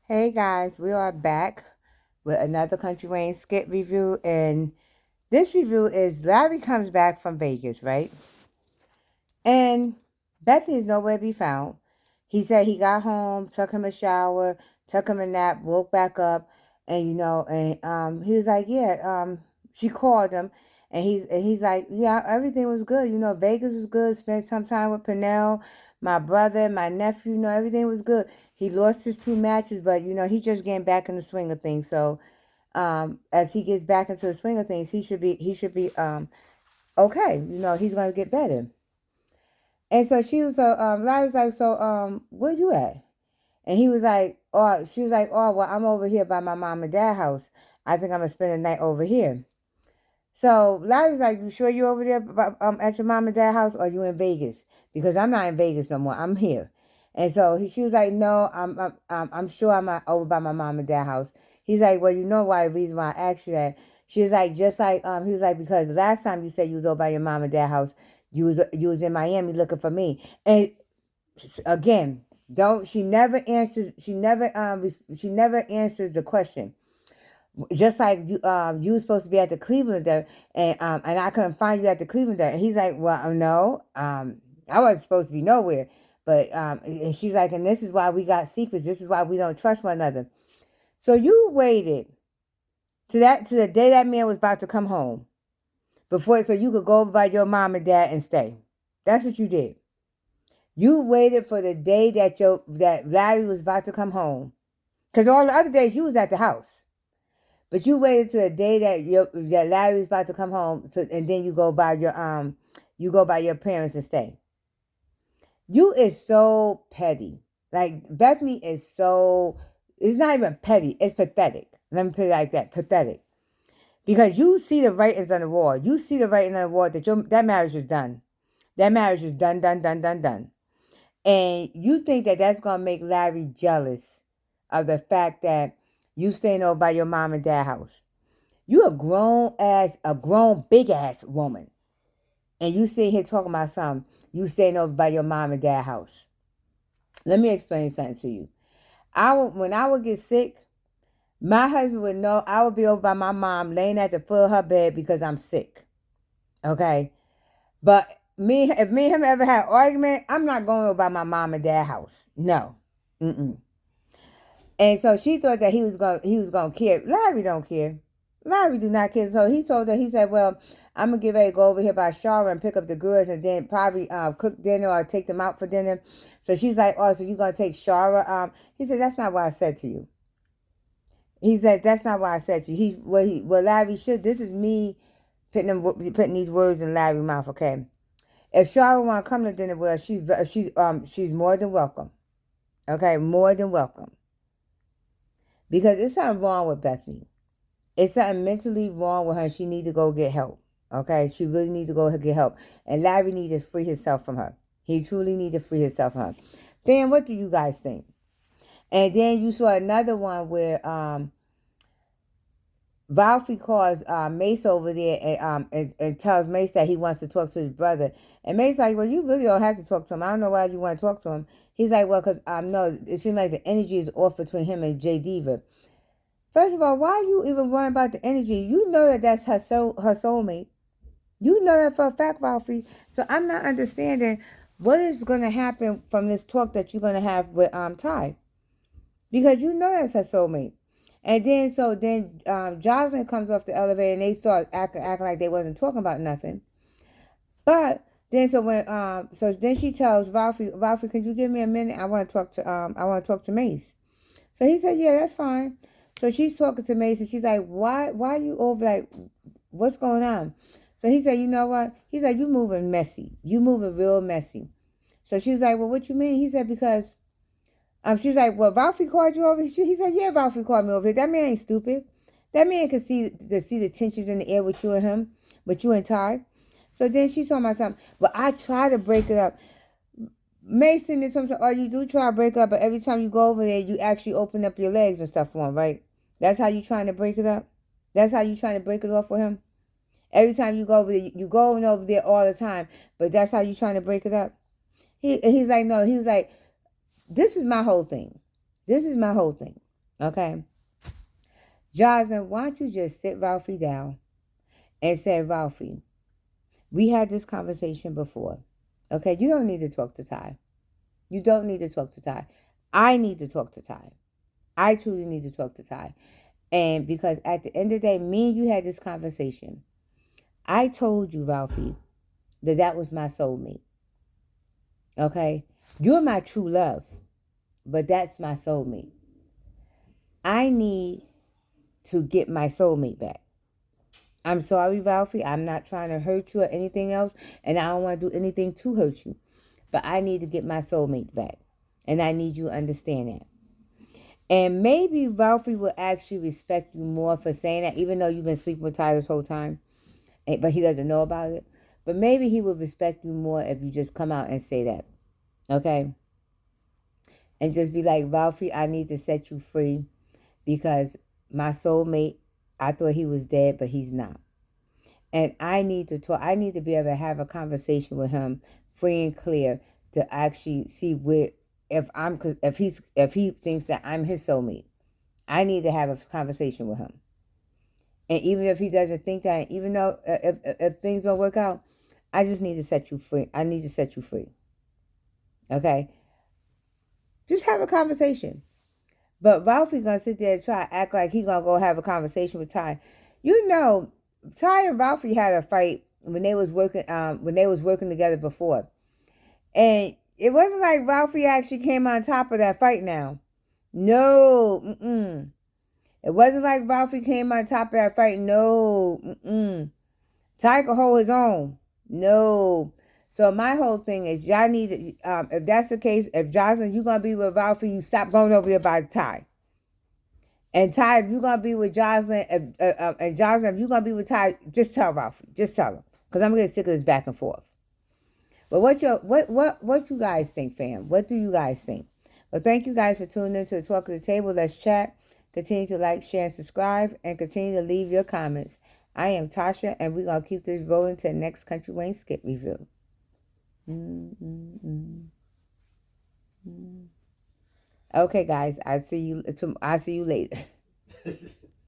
Hey guys, we are back with another Country Wayne skit review, and this review is Larry comes back from Vegas, right? And Bethany is nowhere to be found. He said he got home, took him a shower, took him a nap, woke back up, and he was like, yeah. She called him, and he's like, yeah, everything was good. Vegas was good. Spent some time with Pernell, my brother, my nephew. Everything was good. He lost his two matches, but he just getting back in the swing of things. So, as he gets back into the swing of things, he should be okay. He's gonna get better. And so Larry was like, so, where you at? And he was like, oh, she was like, oh, well, I'm over here by my mom and dad house. I think I'm gonna spend the night over here. So Larry was like, you sure you're over there at your mom and dad house, or are you in Vegas? Because I'm not in Vegas no more. I'm here. And so she was like, no, I'm sure I'm over by my mom and dad house. He's like, well, you know why? The reason why I asked you that. She was like, he was like, because last time you said you was over by your mom and dad house, you was in Miami looking for me. And again, don't she never answers she never answers the question. Just like you were supposed to be at the Cleveland and I couldn't find you at the Cleveland and he's like, well, no, I wasn't supposed to be nowhere. But and she's like, and this is why we got secrets. This is why we don't trust one another. So you waited to the day that man was about to come home before, so you could go over by your mom and dad and stay. That's what you did. You waited for the day that Larry was about to come home, because all the other days you was at the house. But you waited till the day that Larry was about to come home, so and then you go by your parents and stay. You is so petty. Like Bethany is so. It's not even petty. It's pathetic. Let me put it like that. Pathetic. Because you see the writings on the wall. You see the writing on the wall that marriage is done. That marriage is done, done, done, done, done. And you think that that's gonna make Larry jealous of the fact that you staying over by your mom and dad house. You a grown big ass woman, and you sitting here talking about something. You staying over by your mom and dad house. Let me explain something to you. When I would get sick, my husband would know I would be over by my mom, laying at the foot of her bed because I'm sick. Okay, but if me and him ever had an argument, I'm not going over by my mom and dad house. No, mm-mm. And so she thought that he was gonna care. Larry don't care. Larry do not care. So he told her, he said, well, I'm gonna get ready to go over here by Shara and pick up the girls and then probably cook dinner or take them out for dinner. So she's like, oh, so you gonna take Shara? He said, that's not what I said to you. He said, that's not what I said to you. Well, Larry should. This is me putting these words in Larry's mouth. Okay, if Shara want to come to dinner with us, she's more than welcome. Okay, more than welcome. Because it's something wrong with Bethany. It's something mentally wrong with her. She needs to go get help. Okay? She really needs to go get help. And Larry needs to free himself from her. He truly needs to free himself from her. Fam, what do you guys think? And then you saw another one where Ralphie calls Mace over there and tells Mace that he wants to talk to his brother. And Mace like, well, you really don't have to talk to him. I don't know why you want to talk to him. He's like, well, because no, it seems like the energy is off between him and J Diva. First of all, why are you even worrying about the energy? You know that that's her soulmate. You know that for a fact, Ralphie. So I'm not understanding what is going to happen from this talk that you're going to have with Ty, because you know that's her soulmate. And then Jocelyn comes off the elevator and they start acting like they wasn't talking about nothing. But then then she tells Ralphie, can you give me a minute? I want to talk to Mace. So he said, yeah, that's fine. So she's talking to Mace and she's like, why you over, like, what's going on? So he said, you know what? He's like, you moving messy. You moving real messy. So she's like, well, what you mean? He said, because she's like, well, Ralphie called you over here? He said, yeah, Ralphie called me over here. That man ain't stupid. That man could see the tensions in the air with you and him, with you and Ty. So then she's talking about something. But I try to break it up. Mason is something, oh, you do try to break up, but every time you go over there, you actually open up your legs and stuff for him, right? That's how you trying to break it up? That's how you trying to break it off for him? Every time you go over there, you going over there all the time, but that's how you trying to break it up? He's like, no, he was like, this is my whole thing. This is my whole thing. Okay? Jocelyn, why don't you just sit Ralphie down and say, Ralphie, we had this conversation before. Okay? You don't need to talk to Ty. You don't need to talk to Ty. I need to talk to Ty. I truly need to talk to Ty. And because at the end of the day, me and you had this conversation. I told you, Ralphie, that that was my soulmate. Okay? You're my true love, but that's my soulmate. I need to get my soulmate back. I'm sorry, Ralphie. I'm not trying to hurt you or anything else, and I don't want to do anything to hurt you. But I need to get my soulmate back. And I need you to understand that. And maybe Ralphie will actually respect you more for saying that, even though you've been sleeping with Ty this whole time, but he doesn't know about it. But maybe he will respect you more if you just come out and say that. Okay? And just be like, Ralphie, I need to set you free because my soulmate, I thought he was dead, but he's not. And I need to talk. I need to be able to have a conversation with him, free and clear, to actually see where if he thinks that I'm his soulmate, I need to have a conversation with him. And even if he doesn't think that, even though if things don't work out, I just need to set you free. I need to set you free. Okay, just have a conversation. But Ralphie gonna sit there and try to act like he gonna go have a conversation with Ty. You know, Ty and Ralphie had a fight when they was working together before. And it wasn't like Ralphie actually came on top of that fight now. No, It wasn't like Ralphie came on top of that fight. No, Ty could hold his own. No. So my whole thing is y'all need to, if that's the case, if Jocelyn, you going to be with Ralphie, you stop going over there by Ty. And Ty, if you're going to be with Jocelyn, and Jocelyn, if you're going to be with Ty, just tell Ralphie. Just tell him. Because I'm getting sick of this back and forth. But what you guys think, fam? What do you guys think? Well, thank you guys for tuning in to the Talk of the Table. Let's chat. Continue to like, share, and subscribe. And continue to leave your comments. I am Tasha, and we're going to keep this rolling to the next Country Wayne skit review. Okay, guys. I see you later.